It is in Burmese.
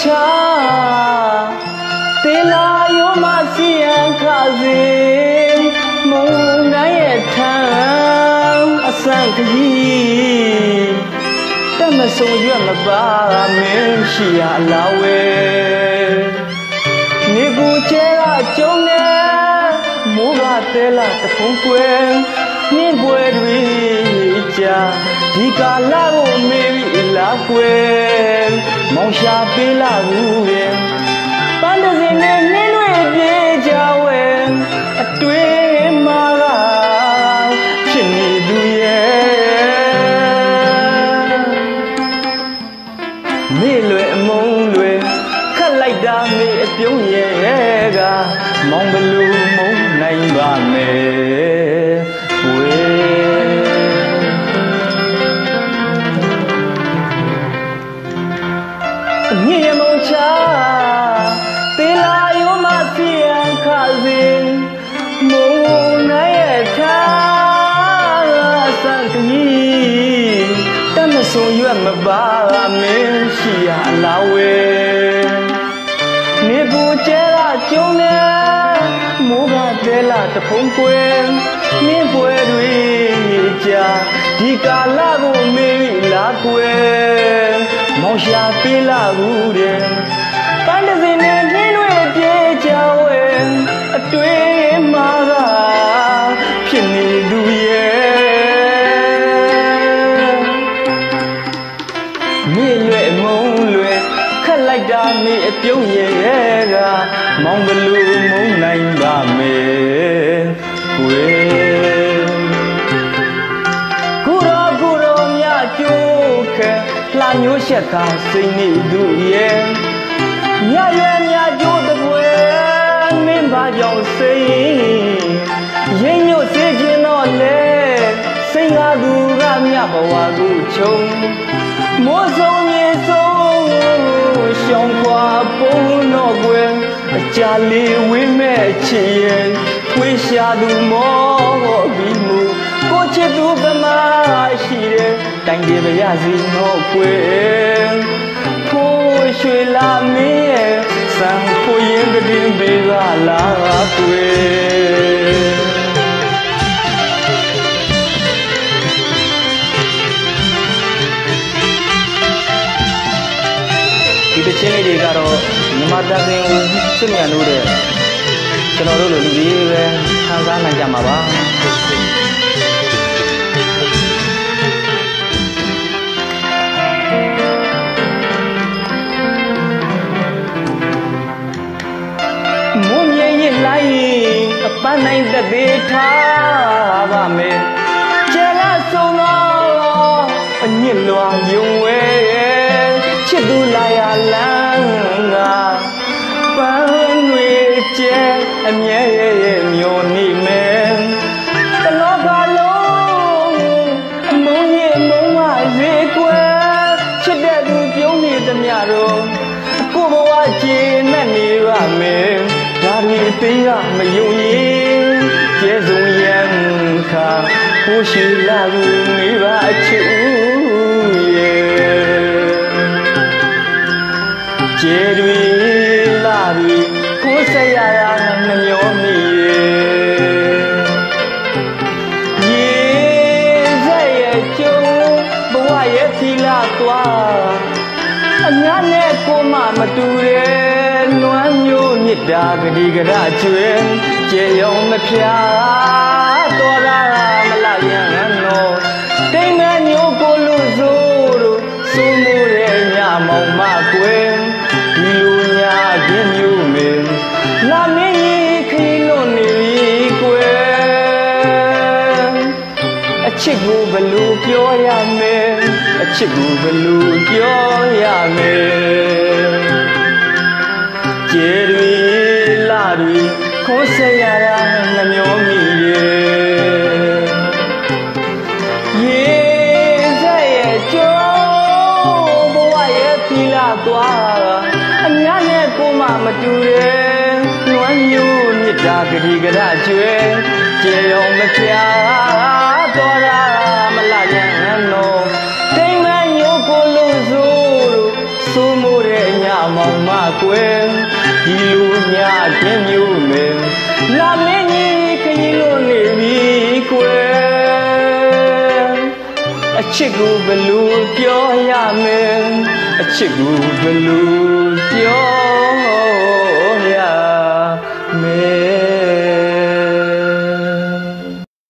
cha te la yo ma sian kha zin mo na ye tham asan khi ta ma song yue ma ba min shi ya la we ni bu che la chong ne mo ga te la ta phong kwen ni bwe dwi cha di ka la ko me bi la kwen mong sha pe la wu ye pan de sin ne ni lwe pye ja we atwe ma ga phit ni du ye me lwe mong lwe khat lai da me a pyong ye ga mong blu mong nai ba me we ni mong cha te la yo ma sian kha zin mong na ye tha san ki ta ma so yue ma ba min shi ya la we ni bu che la chong ne mo ga te la ta phong kwen ni bwe dwi cha di ka la ko me la kwen mong sha pe la wu de pan de sin ne ni lwe pye cha we atwe ma ga phit ni du ye me lwe mong lwe khat lai da me a pyong ye ga mong blu mong nai ba me we ku ro nya chu khe la nyo shet ka sin ni du ye nya ye nya chu de bwe min ba jaung sin yin nyo se chin no le sin ga du ga nya ba wa gu chung mo song ye song xiong kwa pong no gwen cha li wi me chi ye wi sha du mo bi mu ko chi du ba ma shi de dai de ba ya si no kwen pho shwe la mi ye san pho yin de din be ga la kwenဒီတချင်းလေးတွေကတော့မြမတန်စင်ကိုစွန့်မြန်လို့တဲ့ကျွန်တော်တို့လိုလူကြီးပဲခံစားနိုင်ကြမှာပါမုံမြည်ရလိုက်အပန်းနိုင်တဲ့ဘေးထားပါမယ်ကျဲလာဆုံးတော့အညစ်လွာယုံဝဲချစ်သူလာရလန်းကပန်းတွေကျဲအမြဲမျိုးနေမယ်တလောကလုံးအမုန်းရဲ့မုန်းမစေကွယ်ချစ်တဲ့သူပြုံးနေသမျှတော့ကိုဘဝကျဉ်နဲ့နေပါမယ်ဒါတွေသိရမယုံရင်ကျဲစုံရန်ခါကိုရှိလာဘူးနေပါအချစ်ဦးရဲ့ကျေတွေလာတွေကိုယ်ဆက်ရတာမမျောမိရေဆက်ရဲ့ကျုံဘဝရဲ့ဖီလာသွားအများနဲ့ကိုမမတူတဲ့လွမ်းမျိုးမြစ်တာဂတိကရကျွဲကျေယုံမဖြာတော်လာမလာရန်နော်တိမ်ငယ်မျိုးကိုလူစိုးတို့စိုးမှုရဲ့ညမောင်မကွယ်ဒီလူညာခြင်းမျိုးမင်းလာမင်းကြီးခရီးလွန်နေပြီကွယ်အချစ်ကိုဘလို့ပြောရမယ်အချစ်ကိုဘလို့ပြောရမယ်ကျေတွေလာတွေခိုးဆက်ရတာနှမျောမိရဲ့ရေဆက်ရဲ့ကျုံဘဝရဲ့ဖီလာသွားအများနဲ့ကိုမမတူတဲ့လွမ်းမျိုးမြစ်တာဂတိကရကျွဲကျေရုံမဖြာတော်တာမလာရန်နော်တိမ်မညိုကိုလို့စိုးလို့စိုးမိုးတဲ့ညမောင် ကွယ်ဒီလိုညအတွင်းမျိုးမယ်လာမင်းကြီးခရီးလို့နေပြီကွယ်အချစ်ကိုဘယ်လိုပြောရမလဲအချစ်ကိုဘယ်လိုပြော